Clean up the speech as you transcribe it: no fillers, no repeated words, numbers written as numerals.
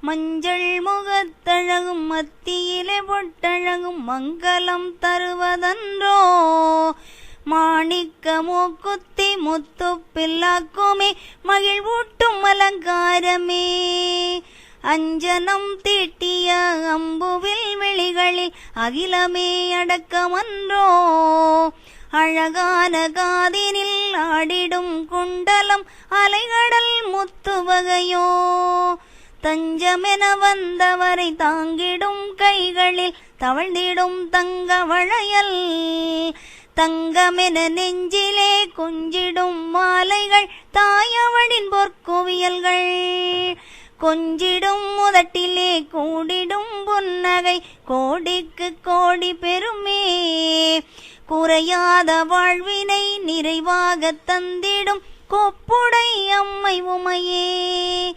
மஞ்சள் முகத்தழகும் மத்தியிலே பொட்டழகும் மங்களம் தருவதன்றோ. மாணிக்க மூக்குத்தி முத்து பில்லாக்குமே மகிழ்வூட்டும் அலங்காரமே. அஞ்சனம் தீட்டிய அம்புவில் விழிகளில் அகிலமே அடக்கமன்றோ. அழகான காதினில் ஆடிடும் குண்டலம் அலைகடல் முத்து வகையோ. தஞ்சமென வந்தவரை தாங்கிடும் கைகளில் தவழ்ந்திடும் தங்க வளையல். தங்கமென நெஞ்சிலே கொஞ்சிடும் மாலைகள் தாயவளின் பொற்குவியல்கள். கொஞ்சிடும் முதட்டிலே கூடிடும் புன்னகை கோடிக்கு கோடி பெருமே. குறையாத வாழ்வினை நிறைவாக தந்திடும் கொப்புடை அம்மை உமையே.